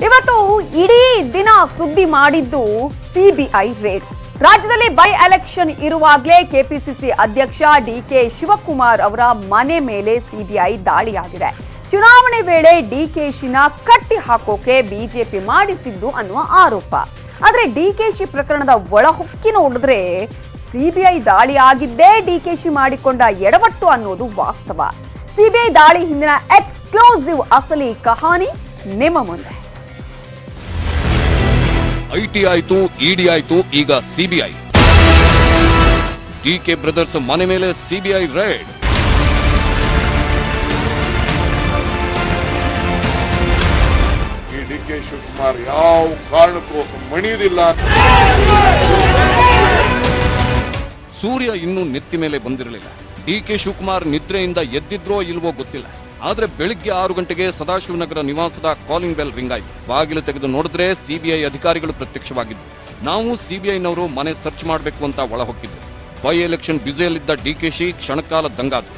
ಇವತ್ತು ಇಡೀ ದಿನ ಸುದ್ದಿ ಮಾಡಿದ್ದು ಸಿಬಿಐ ರೇಡ್. ರಾಜ್ಯದಲ್ಲಿ ಬೈ ಎಲೆಕ್ಷನ್ ಇರುವಾಗಲೇ ಕೆಪಿಸಿಸಿ ಅಧ್ಯಕ್ಷ ಡಿಕೆ ಶಿವಕುಮಾರ್ ಅವರ ಮನೆ ಮೇಲೆ ಸಿಬಿಐ ದಾಳಿಯಾಗಿದೆ. ಚುನಾವಣೆ ವೇಳೆ ಡಿಕೆಶಿನ ಕಟ್ಟಿ ಹಾಕೋಕೆ ಬಿಜೆಪಿ ಮಾಡಿಸಿದ್ದು ಅನ್ನುವ ಆರೋಪ. ಆದ್ರೆ ಡಿಕೆಶಿ ಪ್ರಕರಣದ ಒಳಹೊಕ್ಕಿ ನೋಡಿದ್ರೆ ಸಿಬಿಐ ದಾಳಿ ಆಗಿದ್ದೇ ಡಿಕೆಶಿ ಮಾಡಿಕೊಂಡ ಎಡವಟ್ಟು ಅನ್ನೋದು ವಾಸ್ತವ. ಸಿಬಿಐ ದಾಳಿ ಹಿಂದಿನ ಎಕ್ಸ್ಕ್ಲೂಸಿವ್ ಅಸಲಿ ಕಹಾನಿ ನಿಮ್ಮ ಮುಂದೆ. ಐಟಿ ಆಯ್ತು, ಇಡಿ ಆಯ್ತು, ಈಗ ಸಿಬಿಐ. ಡಿಕೆ ಬ್ರದರ್ಸ್ ಮನೆ ಮೇಲೆ ಸಿಬಿಐ ರೇಡ್. ಡಿಕೆ ಶಿವಕುಮಾರ್ ಯಾವ ಕಾರಣಕ್ಕೂ ಮಣಿಯುವುದಿಲ್ಲ. ಸೂರ್ಯ ಇನ್ನೂ ನೆತ್ತಿ ಮೇಲೆ ಬಂದಿರಲಿಲ್ಲ. ಡಿಕೆ ಶಿವಕುಮಾರ್ ನಿದ್ರೆಯಿಂದ ಎದ್ದಿದ್ರೋ ಇಲ್ವೋ ಗೊತ್ತಿಲ್ಲ. ಆದ್ರೆ ಬೆಳಿಗ್ಗೆ 6 ಗಂಟೆಗೆ ಸದಾಶಿವನಗರ ನಿವಾಸದ ಕಾಲಿಂಗ್ ಬೆಲ್ ರಿಂಗ್ ಆಯ್ತು. ಬಾಗಿಲು ತೆಗೆದು ನೋಡಿದ್ರೆ ಸಿಬಿಐ ಅಧಿಕಾರಿಗಳು ಪ್ರತ್ಯಕ್ಷವಾಗಿದ್ರು. ನಾವು ಸಿಬಿಐನವರು ಮನೆ ಸರ್ಚ್ ಮಾಡಬೇಕು ಅಂತ ಒಳ ಹೊಕ್ಕಿದ್ರು. ಬೈ ಎಲೆಕ್ಷನ್ ಬ್ಯುಸಿಯಲ್ಲಿದ್ದ ಡಿಕೆಶಿ ಕ್ಷಣಕಾಲ ದಂಗಾದ್ರು.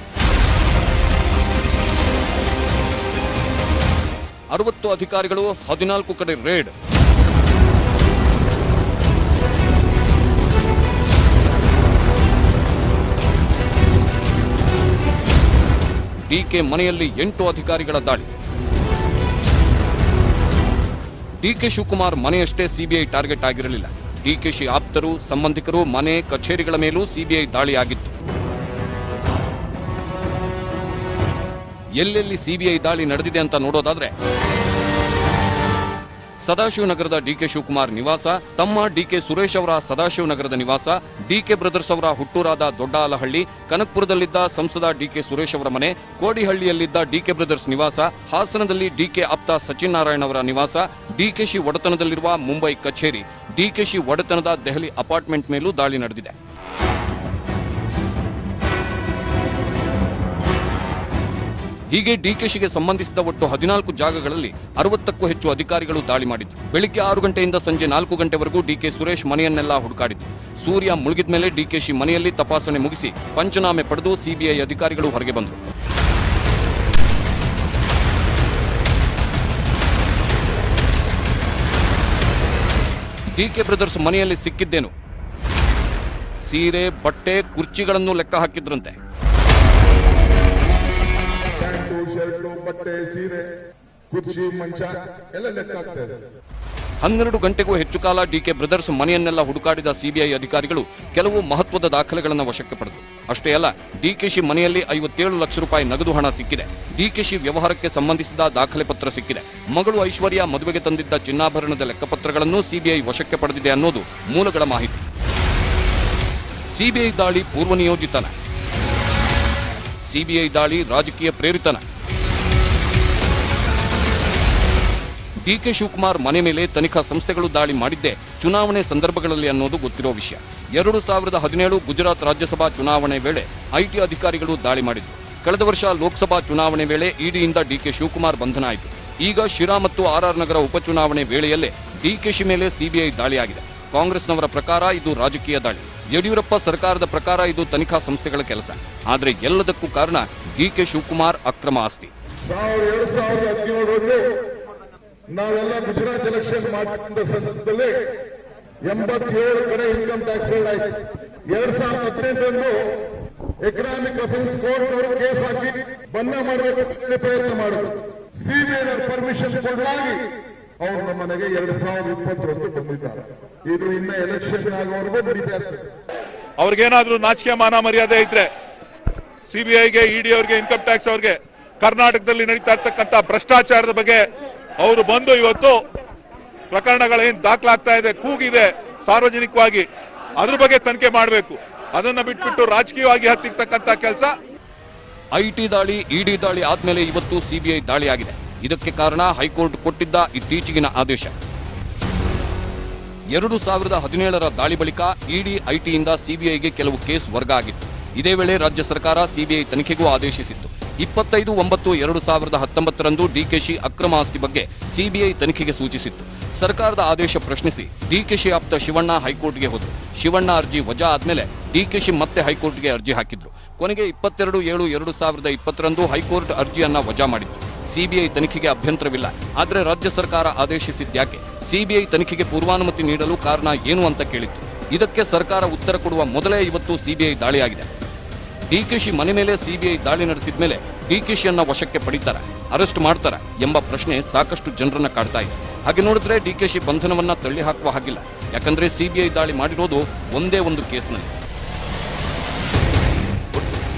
60 ಅಧಿಕಾರಿಗಳು 14 ಕಡೆ ರೇಡ್. ಡಿಕೆ ಮನೆಯಲ್ಲಿ 8 ಅಧಿಕಾರಿಗಳ ದಾಳಿ. ಡಿಕೆ ಶಿವಕುಮಾರ್ ಮನೆಯಷ್ಟೇ ಸಿಬಿಐ ಟಾರ್ಗೆಟ್ ಆಗಿರಲಿಲ್ಲ. ಡಿಕೆಶಿ ಆಪ್ತರು, ಸಂಬಂಧಿಕರು ಮನೆ, ಕಚೇರಿಗಳ ಮೇಲೂ ಸಿಬಿಐ ದಾಳಿಯಾಗಿತ್ತು. ಎಲ್ಲೆಲ್ಲಿ ಸಿಬಿಐ ದಾಳಿ ನಡೆದಿದೆ ಅಂತ ನೋಡೋದಾದ್ರೆ, ಸದಾಶಿವನಗರದ ಡಿಕೆ ಶಿವಕುಮಾರ್ ನಿವಾಸ, ತಮ್ಮ ಡಿಕೆ ಸುರೇಶ್ ಅವರ ಸದಾಶಿವನಗರದ ನಿವಾಸ, ಡಿಕೆ ಬ್ರದರ್ಸ್ ಅವರ ಹುಟ್ಟೂರಾದ ದೊಡ್ಡ ಆಲಹಳ್ಳಿ, ಕನಕಪುರದಲ್ಲಿದ್ದ ಸಂಸದ ಡಿಕೆ ಸುರೇಶ್ ಅವರ ಮನೆ, ಕೋಡಿಹಳ್ಳಿಯಲ್ಲಿದ್ದ ಡಿಕೆ ಬ್ರದರ್ಸ್ ನಿವಾಸ, ಹಾಸನದಲ್ಲಿ ಡಿಕೆ ಆಪ್ತ ಸಚಿನ್ ನಾರಾಯಣ್ ಅವರ ನಿವಾಸ, ಡಿಕೆಶಿ ಒಡೆತನದಲ್ಲಿರುವ ಮುಂಬೈ ಕಚೇರಿ, ಡಿಕೆಶಿ ಒಡೆತನದ ದೆಹಲಿ ಅಪಾರ್ಟ್ಮೆಂಟ್ ಮೇಲೂ ದಾಳಿ ನಡೆದಿದೆ. ಹೀಗೆ ಡಿಕೆಶಿಗೆ ಸಂಬಂಧಿಸಿದ ಒಟ್ಟು 14 ಜಾಗಗಳಲ್ಲಿ 60ಕ್ಕೂ ಹೆಚ್ಚು ಅಧಿಕಾರಿಗಳು ದಾಳಿ ಮಾಡಿದ್ರು. ಬೆಳಿಗ್ಗೆ 6 ಗಂಟೆಯಿಂದ ಸಂಜೆ 4 ಗಂಟೆವರೆಗೂ ಡಿಕೆ ಸುರೇಶ್ ಮನೆಯನ್ನೆಲ್ಲ ಹುಡುಕಾಡಿದ್ರು. ಸೂರ್ಯ ಮುಳುಗಿದ ಮೇಲೆ ಡಿಕೆಶಿ ಮನೆಯಲ್ಲಿ ತಪಾಸಣೆ ಮುಗಿಸಿ ಪಂಚನಾಮೆ ಪಡೆದು ಸಿಬಿಐ ಅಧಿಕಾರಿಗಳು ಹೊರಗೆ ಬಂದರು. ಡಿಕೆ ಬ್ರದರ್ಸ್ ಮನೆಯಲ್ಲಿ ಸಿಕ್ಕಿದ್ದೇನು? ಸೀರೆ, ಬಟ್ಟೆ, ಕುರ್ಚಿಗಳನ್ನು ಲೆಕ್ಕ ಹಾಕಿದ್ರಂತೆ. ಬಟ್ಟೆ, ಸೀರೆ, ಕುರ್ಚಿ, ಮಂಚ ಎಲ್ಲ ಲೆಕ್ಕ ಆಗ್ತಾ ಇದೆ. 12 ಗಂಟೆಗೂ ಹೆಚ್ಚು ಕಾಲ ಡಿಕೆ ಬ್ರದರ್ಸ್ ಮನೆಯನ್ನೆಲ್ಲ ಹುಡುಕಾಡಿದ ಸಿಬಿಐ ಅಧಿಕಾರಿಗಳು ಕೆಲವು ಮಹತ್ವದ ದಾಖಲೆಗಳನ್ನು ವಶಕ್ಕೆ ಪಡೆದರು. ಅಷ್ಟೇ ಅಲ್ಲ, ಡಿಕೆಶಿ ಮನೆಯಲ್ಲಿ 57 ಲಕ್ಷ ರೂಪಾಯಿ ನಗದು ಹಣ ಸಿಕ್ಕಿದೆ. ಡಿಕೆಶಿ ವ್ಯವಹಾರಕ್ಕೆ ಸಂಬಂಧಿಸಿದ ದಾಖಲೆ ಪತ್ರ ಸಿಕ್ಕಿದೆ. ಮಗಳು ಐಶ್ವರ್ಯ ಮದುವೆಗೆ ತಂದಿದ್ದ ಚಿನ್ನಾಭರಣದ ಲೆಕ್ಕಪತ್ರಗಳನ್ನು ಸಿಬಿಐ ವಶಕ್ಕೆ ಪಡೆದಿದೆ ಅನ್ನೋದು ಮೂಲಗಳ ಮಾಹಿತಿ. ಸಿಬಿಐ ದಾಳಿ ಪೂರ್ವನಿಯೋಜಿತನ? ಸಿಬಿಐ ದಾಳಿ ರಾಜಕೀಯ ಪ್ರೇರಿತನ? ಡಿಕೆ ಶಿವಕುಮಾರ್ ಮನೆ ಮೇಲೆ ತನಿಖಾ ಸಂಸ್ಥೆಗಳು ದಾಳಿ ಮಾಡಿದ್ದೇ ಚುನಾವಣೆ ಸಂದರ್ಭಗಳಲ್ಲಿ ಅನ್ನೋದು ಗೊತ್ತಿರೋ ವಿಷಯ. 2017 ಗುಜರಾತ್ ರಾಜ್ಯಸಭಾ ಚುನಾವಣೆ ವೇಳೆ ಐಟಿ ಅಧಿಕಾರಿಗಳು ದಾಳಿ ಮಾಡಿದ್ರು. ಕಳೆದ ವರ್ಷ ಲೋಕಸಭಾ ಚುನಾವಣೆ ವೇಳೆ ಇಡಿಯಿಂದ ಡಿಕೆ ಶಿವಕುಮಾರ್ ಬಂಧನ ಆಯಿತು. ಈಗ ಶಿರಾ ಮತ್ತು ಆರ್ಆರ್ ನಗರ ಉಪಚುನಾವಣೆ ವೇಳೆಯಲ್ಲೇ ಡಿಕೆಶಿ ಮೇಲೆ ಸಿಬಿಐ ದಾಳಿಯಾಗಿದೆ. ಕಾಂಗ್ರೆಸ್ನವರ ಪ್ರಕಾರ ಇದು ರಾಜಕೀಯ ದಾಳಿ. ಯಡಿಯೂರಪ್ಪ ಸರ್ಕಾರದ ಪ್ರಕಾರ ಇದು ತನಿಖಾ ಸಂಸ್ಥೆಗಳ ಕೆಲಸ. ಆದರೆ ಎಲ್ಲದಕ್ಕೂ ಕಾರಣ ಡಿಕೆ ಶಿವಕುಮಾರ್ ಅಕ್ರಮ ಆಸ್ತಿ. 2017 ನಾವೆಲ್ಲ ಗುಜರಾತ್ ಎಲೆಕ್ಷನ್ ಮಾಡಿದ ಸಂದರ್ಭದಲ್ಲಿ 87 ಕಡೆ ಇನ್ಕಮ್ ಟ್ಯಾಕ್ಸ್ ರೇಡ್ ಆಯಿತು. 2018 ಎಕನಾಮಿಕ್ ಅಫೆನ್ಸ್ ಕೋರ್ಟ್ ಅವರು ಕೇಸ್ ಹಾಕಿ ಬಂದ ಮಾಡಬೇಕು ಪ್ರಯತ್ನ ಮಾಡಿದ್ರು. ಸಿಬಿಐ ಪರ್ಮಿಷನ್ ಕೊಡಲಾಗಿ ಅವರು ನಮ್ಮ ಮನೆಗೆ 2020 ಬಂದಿದ್ದಾರೆ. ಇದು ಇನ್ನ ಎಲೆಕ್ಷನ್ ಆಗೋವರೆಗೂ ನಡೀತಾ ಇರ್ತದೆ. ಅವ್ರಿಗೇನಾದ್ರೂ ನಾಚಿಕೆ ಮಾನ ಮರ್ಯಾದೆ ಇದ್ರೆ ಸಿಬಿಐಗೆ, ಇಡಿ ಅವರಿಗೆ, ಇನ್ಕಮ್ ಟ್ಯಾಕ್ಸ್ ಅವರಿಗೆ ಕರ್ನಾಟಕದಲ್ಲಿ ನಡೀತಾ ಇರ್ತಕ್ಕಂಥ ಭ್ರಷ್ಟಾಚಾರದ ಬಗ್ಗೆ ಅವರು ಬಂದು ಇವತ್ತು ಪ್ರಕರಣಗಳೇನು ದಾಖಲಾಗ್ತಾ ಇದೆ, ಕೂಗಿದೆ ಸಾರ್ವಜನಿಕವಾಗಿ, ಅದ್ರ ಬಗ್ಗೆ ತನಿಖೆ ಮಾಡಬೇಕು. ಅದನ್ನ ಬಿಟ್ಬಿಟ್ಟು ರಾಜಕೀಯವಾಗಿ ಹತ್ತಿರ್ತಕ್ಕಂಥ ಕೆಲಸ. ಐಟಿ ದಾಳಿ, ಇಡಿ ದಾಳಿ ಆದ್ಮೇಲೆ ಇವತ್ತು ಸಿಬಿಐ ದಾಳಿಯಾಗಿದೆ. ಇದಕ್ಕೆ ಕಾರಣ ಹೈಕೋರ್ಟ್ ಕೊಟ್ಟಿದ್ದ ಇತ್ತೀಚೆಗಿನ ಆದೇಶ. 2017 ದಾಳಿ ಬಳಿಕ ಇಡಿ, ಐಟಿಯಿಂದ ಸಿಬಿಐಗೆ ಕೆಲವು ಕೇಸ್ ವರ್ಗ ಆಗಿತ್ತು. ಇದೇ ವೇಳೆ ರಾಜ್ಯ ಸರ್ಕಾರ ಸಿಬಿಐ ತನಿಖೆಗೂ ಆದೇಶಿಸಿತ್ತು. 25/9/2019 ಡಿಕೆಶಿ ಅಕ್ರಮ ಆಸ್ತಿ ಬಗ್ಗೆ ಸಿಬಿಐ ತನಿಖೆಗೆ ಸೂಚಿಸಿತ್ತು. ಸರ್ಕಾರದ ಆದೇಶ ಪ್ರಶ್ನಿಸಿ ಡಿಕೆಶಿ ಆಪ್ತ ಶಿವಣ್ಣ ಹೈಕೋರ್ಟ್ಗೆ ಹೋದರು. ಶಿವಣ್ಣ ಅರ್ಜಿ ವಜಾ ಆದ್ಮೇಲೆ ಡಿಕೆಶಿ ಮತ್ತೆ ಹೈಕೋರ್ಟ್ಗೆ ಅರ್ಜಿ ಹಾಕಿದ್ರು. ಕೊನೆಗೆ 22/7/2020 ಹೈಕೋರ್ಟ್ ಅರ್ಜಿಯನ್ನ ವಜಾ ಮಾಡಿತ್ತು. ಸಿಬಿಐ ತನಿಖೆಗೆ ಅಭ್ಯಂತರವಿಲ್ಲ. ಆದರೆ ರಾಜ್ಯ ಸರ್ಕಾರ ಆದೇಶಿಸಿದ್ಯಾಕೆ? ಸಿಬಿಐ ತನಿಖೆಗೆ ಪೂರ್ವಾನುಮತಿ ನೀಡಲು ಕಾರಣ ಏನು ಅಂತ ಕೇಳಿತ್ತು. ಇದಕ್ಕೆ ಸರ್ಕಾರ ಉತ್ತರ ಕೊಡುವ ಮೊದಲೇ ಇವತ್ತು ಸಿಬಿಐ ದಾಳಿಯಾಗಿದೆ. ಡಿಕೆಶಿ ಮನೆ ಮೇಲೆ ಸಿಬಿಐ ದಾಳಿ ನಡೆಸಿದ ಮೇಲೆ ಡಿಕೆಶಿಯನ್ನ ವಶಕ್ಕೆ ಪಡಿತಾರೆ, ಅರೆಸ್ಟ್ ಮಾಡ್ತಾರೆ ಎಂಬ ಪ್ರಶ್ನೆ ಸಾಕಷ್ಟು ಜನರನ್ನ ಕಾಡ್ತಾ ಇದೆ. ಹಾಗೆ ನೋಡಿದ್ರೆ ಡಿಕೆಶಿ ಬಂಧನವನ್ನ ತಳ್ಳಿ ಹಾಕುವ ಹಾಗಿಲ್ಲ. ಯಾಕಂದ್ರೆ ಸಿಬಿಐ ದಾಳಿ ಮಾಡಿರೋದು ಒಂದೇ ಒಂದು ಕೇಸ್ನಲ್ಲಿ.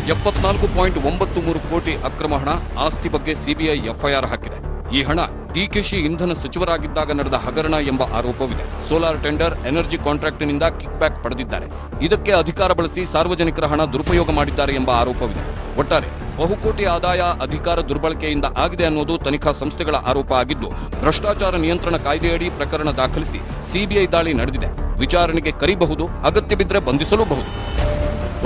74.93 ಕೋಟಿ ಅಕ್ರಮ ಹಣ ಆಸ್ತಿ ಬಗ್ಗೆ ಸಿಬಿಐ ಎಫ್ಐಆರ್ ಹಾಕಿದೆ. ಈ ಹಣ ಡಿಕೆಶಿ ಇಂಧನ ಸಚಿವರಾಗಿದ್ದಾಗ ನಡೆದ ಹಗರಣ ಎಂಬ ಆರೋಪವಿದೆ. ಸೋಲಾರ್ ಟೆಂಡರ್, ಎನರ್ಜಿ ಕಾಂಟ್ರಾಕ್ಟ್ನಿಂದ ಕಿಕ್ ಬ್ಯಾಕ್ ಪಡೆದಿದ್ದಾರೆ. ಇದಕ್ಕೆ ಅಧಿಕಾರ ಬಳಸಿ ಸಾರ್ವಜನಿಕರ ಹಣ ದುರುಪಯೋಗ ಮಾಡಿದ್ದಾರೆ ಎಂಬ ಆರೋಪವಿದೆ. ಒಟ್ಟಾರೆ ಬಹುಕೋಟಿ ಆದಾಯ ಅಧಿಕಾರ ದುರ್ಬಳಕೆಯಿಂದ ಆಗಿದೆ ಅನ್ನೋದು ತನಿಖಾ ಸಂಸ್ಥೆಗಳ ಆರೋಪ ಆಗಿದ್ದು, ಭ್ರಷ್ಟಾಚಾರ ನಿಯಂತ್ರಣ ಕಾಯ್ದೆಯಡಿ ಪ್ರಕರಣ ದಾಖಲಿಸಿ ಸಿಬಿಐ ದಾಳಿ ನಡೆದಿದೆ. ವಿಚಾರಣೆಗೆ ಕರೀಬಹುದು, ಅಗತ್ಯ ಬಿದ್ದರೆ ಬಂಧಿಸಲೂಬಹುದು.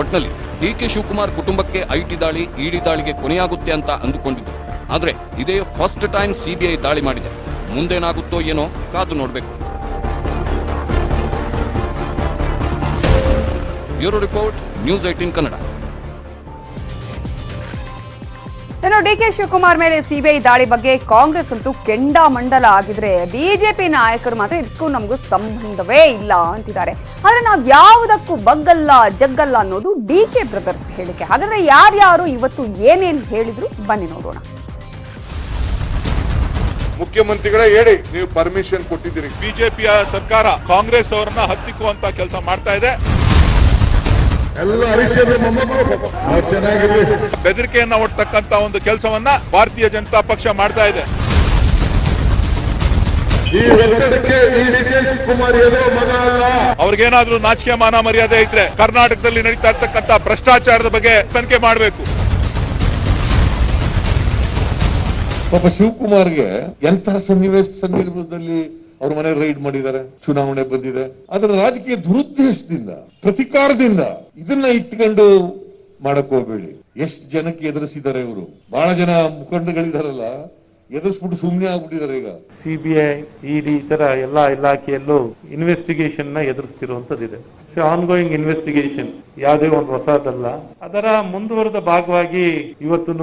ಒಟ್ನಲ್ಲಿ ಡಿಕೆ ಶಿವಕುಮಾರ್ ಕುಟುಂಬಕ್ಕೆ ಐಟಿ ದಾಳಿ, ಇಡಿ ದಾಳಿಗೆ ಕೊನೆಯಾಗುತ್ತೆ ಅಂತ ಅಂದುಕೊಂಡಿದ್ರು. ಆದ್ರೆ ಇದೇ ಫಸ್ಟ್ ಟೈಮ್ ಸಿಬಿಐ ದಾಳಿ ಮಾಡಿದೆ. ಮುಂದೇನಾಗುತ್ತೋ ಏನೋ ಕಾದು ನೋಡಬೇಕು. Bureau report, news 18 Kannada. ಇನ್ನು ಡಿಕೆ ಶಿವಕುಮಾರ್ ಮೇಲೆ ಸಿಬಿಐ ದಾಳಿ ಬಗ್ಗೆ ಕಾಂಗ್ರೆಸ್ ಅಂತೂ ಕೆಂಡಾಮಂಡಲ ಆಗಿದ್ರೆ, ಬಿಜೆಪಿ ನಾಯಕರು ಮಾತ್ರ ಇದಕ್ಕೂ ನಮಗೂ ಸಂಬಂಧವೇ ಇಲ್ಲ ಅಂತಿದ್ದಾರೆ. ಆದ್ರೆ ನಾವು ಯಾವುದಕ್ಕೂ ಬಗ್ಗಲ್ಲ ಜಗ್ಗಲ್ಲ ಅನ್ನೋದು ಡಿಕೆ ಬ್ರದರ್ಸ್ ಹೇಳಿಕೆ. ಹಾಗಾದ್ರೆ ಯಾರ್ಯಾರು ಇವತ್ತು ಏನೇನು ಹೇಳಿದ್ರು ಬನ್ನಿ ನೋಡೋಣ. ಮುಖ್ಯಮಂತ್ರಿಗಳೇ ಹೇಳಿ, ನೀವು ಪರ್ಮಿಷನ್ ಕೊಟ್ಟಿದ್ದೀರಿ. ಬಿಜೆಪಿಯ ಸರ್ಕಾರ ಕಾಂಗ್ರೆಸ್ ಅವರನ್ನ ಹತ್ತಿಕ್ಕುವಂತ ಕೆಲಸ ಮಾಡ್ತಾ ಇದೆ. ಎಲ್ಲ ಹರೀಶ್ಚಂದ್ರ ಮೊಮ್ಮಕ್ಕಳು ಚೆನ್ನಾಗಿರ್ಲಿ. ಬೆದರಿಕೆಯನ್ನ ಒಡ್ತಕ್ಕಂತ ಒಂದು ಕೆಲಸವನ್ನ ಭಾರತೀಯ ಜನತಾ ಪಕ್ಷ ಮಾಡ್ತಾ ಇದೆ. ಈ ಒತ್ತಡಕ್ಕೆ ಈ ಡಿಕೆ ಶಿವಕುಮಾರ್ ಏನೋ ಮಗ ಅಲ್ಲ. ಅವ್ರಿಗೇನಾದ್ರೂ ನಾಚಿಕೆ ಮಾನ ಮರ್ಯಾದೆ ಇದ್ರೆ ಕರ್ನಾಟಕದಲ್ಲಿ ನಡೀತಾ ಇರ್ತಕ್ಕಂತ ಭ್ರಷ್ಟಾಚಾರದ ಬಗ್ಗೆ ತನಿಖೆ ಮಾಡಬೇಕು. ಪಾಪ ಶಿವಕುಮಾರ್ಗೆ ಎಂತಹ ಸಂದರ್ಭದಲ್ಲಿ ಅವ್ರ ಮನೆ ರೈಡ್ ಮಾಡಿದ್ದಾರೆ, ಚುನಾವಣೆ ಬಂದಿದೆ. ಅದರ ರಾಜಕೀಯ ದುರುದ್ದೇಶದಿಂದ, ಪ್ರತಿಕಾರದಿಂದ ಇದನ್ನ ಇಟ್ಕೊಂಡು ಮಾಡಕ್ ಹೋಗ್ಬೇಡಿ. ಎಷ್ಟು ಜನಕ್ಕೆ ಎದುರಿಸಿದ್ದಾರೆ ಇವರು. ಬಹಳ ಜನ ಮುಖಂಡಗಳಿದಾರಲ್ಲ, ಎದುರಿಸ್ಬಿಟ್ಟು ಸುಮ್ಮನೆ ಆಗ್ಬಿಟ್ಟಿದ್ದಾರೆ. ಈಗ ಸಿಬಿಐ, ಇಡಿ ಈ ತರ ಎಲ್ಲಾ ಇಲಾಖೆಯಲ್ಲೂ ಇನ್ವೆಸ್ಟಿಗೇಷನ್ ನ ಎದುರಿಸ್ತಿರುವಂತದ್ದಿದೆ. ಆನ್ಗೋಯಿಂಗ್ ಇನ್ವೆಸ್ಟಿಗೇಷನ್ ಯಾವುದೇ ಒಂದು ಹೊಸದಲ್ಲ. ಅದರ ಮುಂದುವರೆದ ಭಾಗವಾಗಿ ಇವತ್ತು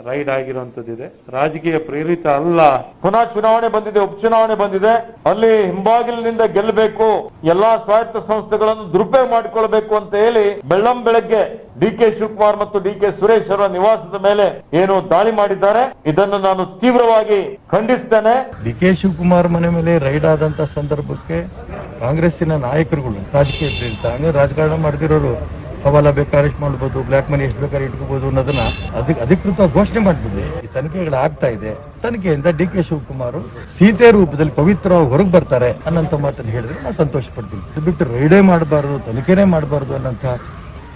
ರೈಡ್ ಆಗಿರುವಂತದ್ದಿದೆ. ರಾಜಕೀಯ ಪ್ರೇರಿತ ಅಲ್ಲ. ಪುನಃ ಚುನಾವಣೆ ಬಂದಿದೆ, ಉಪಚುನಾವಣೆ ಬಂದಿದೆ. ಅಲ್ಲಿ ಹಿಂಬಾಗಿಲಿನಿಂದ ಗೆಲ್ಲಬೇಕು, ಎಲ್ಲಾ ಸ್ವಾಯತ್ತ ಸಂಸ್ಥೆಗಳನ್ನು ದುರುಪಯೋಗ ಮಾಡಿಕೊಳ್ಳಬೇಕು ಅಂತ ಹೇಳಿ ಬೆಳ್ಳಂಬೆಳಗ್ಗೆ ಡಿಕೆ ಶಿವಕುಮಾರ್ ಮತ್ತು ಡಿಕೆ ಸುರೇಶ್ ಅವರ ನಿವಾಸದ ಮೇಲೆ ಏನು ದಾಳಿ ಮಾಡಿದ್ದಾರೆ, ಇದನ್ನು ನಾನು ತೀವ್ರವಾಗಿ ಖಂಡಿಸ್ತೇನೆ. ಡಿಕೆ ಶಿವಕುಮಾರ್ ಮನೆ ಮೇಲೆ ರೈಡ್ ಆದಂತ ಸಂದರ್ಭಕ್ಕೆ ಕಾಂಗ್ರೆಸ್ಸಿನ ನಾಯಕರುಗಳು ರಾಜಕೀಯ ಪ್ರೇರಿತ ರಾಜಕಾರಣ ಮಾಡದಿರೋರು ಹವಾಲ ಬೇಕಾದ್ರೆ ಅರೆಸ್ಟ್ ಮಾಡಬಹುದು, ಬ್ಲಾಕ್ ಮನಿ ಎಷ್ಟು ಬೇಕಾದ್ರೆ ಇಟ್ಕೋಬಹುದು ಅನ್ನೋದನ್ನ ಅಧಿಕೃತ ಘೋಷಣೆ ಮಾಡ್ಬಿಡ್ಲಿ. ಈ ತನಿಖೆಗಳು ಆಗ್ತಾ ಇದೆ. ತನಿಖೆಯಿಂದ ಡಿಕೆ ಶಿವಕುಮಾರ್ ಸೀತೆ ರೂಪದಲ್ಲಿ ಪವಿತ್ರವಾಗಿ ಹೊರಗೆ ಬರ್ತಾರೆ ಅನ್ನೋಂಥ ಮಾತನ್ನು ಹೇಳಿದ್ರೆ ನಾನು ಸಂತೋಷ ಪಡ್ತೀನಿ. ಬಿಟ್ಟು ರೈಡೇ ಮಾಡಬಾರ್ದು, ತನಿಖೆನೇ ಮಾಡಬಾರ್ದು ಅನ್ನೋಂಥ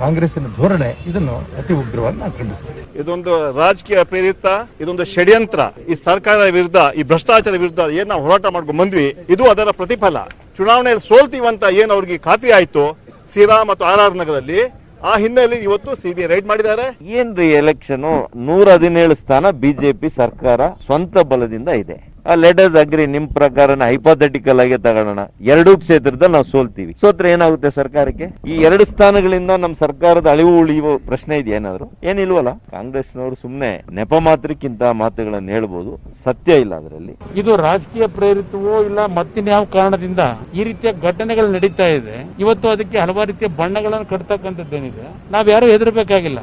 ಕಾಂಗ್ರೆಸ್ಸಿನ ಧೋರಣೆ, ಇದನ್ನು ಅತಿ ಉಗ್ರವಾಗಿ ನಾನು ಖಂಡಿಸ್ತೇನೆ. ಇದೊಂದು ರಾಜಕೀಯ ಪ್ರೇರಿತ, ಇದೊಂದು ಷಡ್ಯಂತ್ರ. ಈ ಸರ್ಕಾರದ ವಿರುದ್ಧ, ಈ ಭ್ರಷ್ಟಾಚಾರ ವಿರುದ್ಧ ಏನ್ ನಾವು ಹೋರಾಟ ಮಾಡ್ಕೊಂಡು ಬಂದ್ವಿ, ಇದು ಅದರ ಪ್ರತಿಫಲ. ಚುನಾವಣೆಯಲ್ಲಿ ಸೋಲ್ತೀವಂತ ಏನ್ ಅವ್ರಿಗೆ ಖಾತ್ರಿ ಆಯ್ತು ಸಿರಾ ಮತ್ತು RR ನಗರಲ್ಲಿ, ಆ ಹಿನ್ನೆಲೆಯಲ್ಲಿ ಇವತ್ತು ಸಿಬಿಐ ರೈಡ್ ಮಾಡಿದ್ದಾರೆ. ಏನ್ರಿ ಎಲೆಕ್ಷನ್ 117 ಸ್ಥಾನ ಬಿಜೆಪಿ ಸರ್ಕಾರ ಸ್ವಂತ ಬಲದಿಂದ ಇದೆ. ಲೆಟರ್ಸ್ ಅಗ್ರಿ, ನಿಮ್ ಪ್ರಕಾರ ಹೈಪೋಥೆಟಿಕಲ್ ಆಗಿ ತಗೊಳ್ಳೋಣ. 2 ಕ್ಷೇತ್ರದಲ್ಲಿ ನಾವು ಸೋಲ್ತೀವಿ. ಸೋತ್ರೆ ಏನಾಗುತ್ತೆ ಸರ್ಕಾರಕ್ಕೆ? ಈ 2 ಸ್ಥಾನಗಳಿಂದ ನಮ್ ಸರ್ಕಾರದ ಅಳಿವು ಉಳಿಯುವ ಪ್ರಶ್ನೆ ಇದೆಯಾ? ಏನಾದ್ರು ಏನಿಲ್ವಲ್ಲ. ಕಾಂಗ್ರೆಸ್ನವರು ಸುಮ್ನೆ ನೆಪ ಮಾತ್ರಕ್ಕಿಂತ ಮಾತುಗಳನ್ನು ಹೇಳ್ಬೋದು, ಸತ್ಯ ಇಲ್ಲ ಅದರಲ್ಲಿ. ಇದು ರಾಜಕೀಯ ಪ್ರೇರಿತವೋ ಇಲ್ಲ ಮತ್ತಿನ್ಯಾವ ಕಾರಣದಿಂದ ಈ ರೀತಿಯ ಘಟನೆಗಳು ನಡೀತಾ ಇದೆ. ಇವತ್ತು ಅದಕ್ಕೆ ಹಲವಾರು ರೀತಿಯ ಬಣ್ಣಗಳನ್ನು ಕಟ್ತಕ್ಕಂಥದ್ದೇನಿದೆ. ನಾವ್ಯಾರು ಹೆದರ್ಬೇಕಾಗಿಲ್ಲ.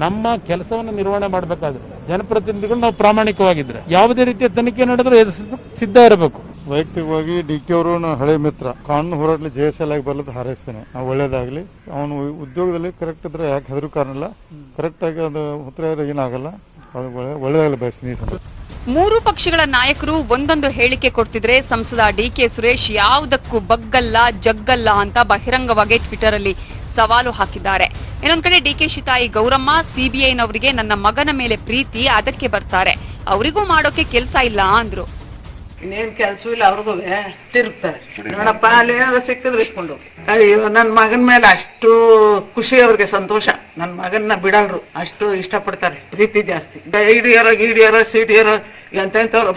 ನಮ್ಮ ಕೆಲಸವನ್ನು ನಿರ್ವಹಣೆ ಮಾಡಬೇಕಾದ್ರೆ ಜನಪ್ರತಿನಿಧಿಗಳು ನಾವು ಪ್ರಾಮಾಣಿಕವಾಗಿದ್ರೆ ಯಾವುದೇ ರೀತಿಯ ತನಿಖೆ ನಡೆದ್ರೂ ಸಿದ್ಧ ಇರಬೇಕು. ವೈಯಕ್ತಿಕವಾಗಿ ಡಿಕೆ ಅವರು ಹಳೆ ಮಿತ್ರ, ಕಾನೂನು ಹೋರಾಟದಲ್ಲಿ JSL ಆಗಿ ಬರಲು ಹಾರೈಸ್ತೇನೆ. ನಾವು ಒಳ್ಳೇದಾಗ್ಲಿ. ಅವನು ಉದ್ಯೋಗದಲ್ಲಿ ಕರೆಕ್ಟ್ ಇದ್ರೆ ಯಾಕೆ ಹೆದರು ಕಾರಣ ಕರೆಕ್ಟ್ ಆಗಿ ಅದು ಉತ್ತರ ಏನಾಗಲ್ಲ. ಅದು ಒಳ್ಳೇದಾಗಲಿ ಬಯಸ್ತೀನಿ. 3 ಪಕ್ಷಗಳ ನಾಯಕರು ಒಂದೊಂದು ಹೇಳಿಕೆ ಕೊಡ್ತಿದ್ರೆ, ಸಂಸದ ಡಿಕೆ ಸುರೇಶ್ ಯಾವುದಕ್ಕೂ ಬಗ್ಗಲ್ಲ ಜಗ್ಗಲ್ಲ ಅಂತ ಬಹಿರಂಗವಾಗಿ ಟ್ವಿಟರ್ ಅಲ್ಲಿ ಸವಾಲು ಹಾಕಿದ್ದಾರೆ. ಇನ್ನೊಂದ್ ಕಡೆ ಡಿಕೆಶಿ ತಾಯಿ ಗೌರಮ್ಮ, ಸಿಬಿಐನವರಿಗೆ ನನ್ನ ಮಗನ ಮೇಲೆ ಪ್ರೀತಿ, ಅದಕ್ಕೆ ಬರ್ತಾರೆ, ಅವರಿಗೂ ಮಾಡೋಕೆ ಕೆಲಸ ಇಲ್ಲ ಅಂದ್ರು. ಇನ್ನೇನ್ ಕೆಲ್ಸವೂ ಇಲ್ಲ, ಅವ್ರಿಗೂ ತಿರುಗ್ತಾರೆ. ನೋಡಪ್ಪ ಅಲ್ಲಿ ಏನಾದ್ರು ಸಿಕ್ಕಿದ್ರೆ ಇಟ್ಕೊಂಡು, ಅಯ್ಯೋ ನನ್ ಮಗನ ಮೇಲೆ ಅಷ್ಟು ಖುಷಿ, ಅವ್ರಿಗೆ ಸಂತೋಷ. ನನ್ ಮಗನ್ನ ಬಿಡಲ್ರು, ಅಷ್ಟು ಇಷ್ಟಪಡ್ತಾರೆ, ಪ್ರೀತಿ ಜಾಸ್ತಿ. ಇಡಿಯಾರೋ ಸಿಟಿಯಾರೋ ಎಂತೆಂತವ್ರು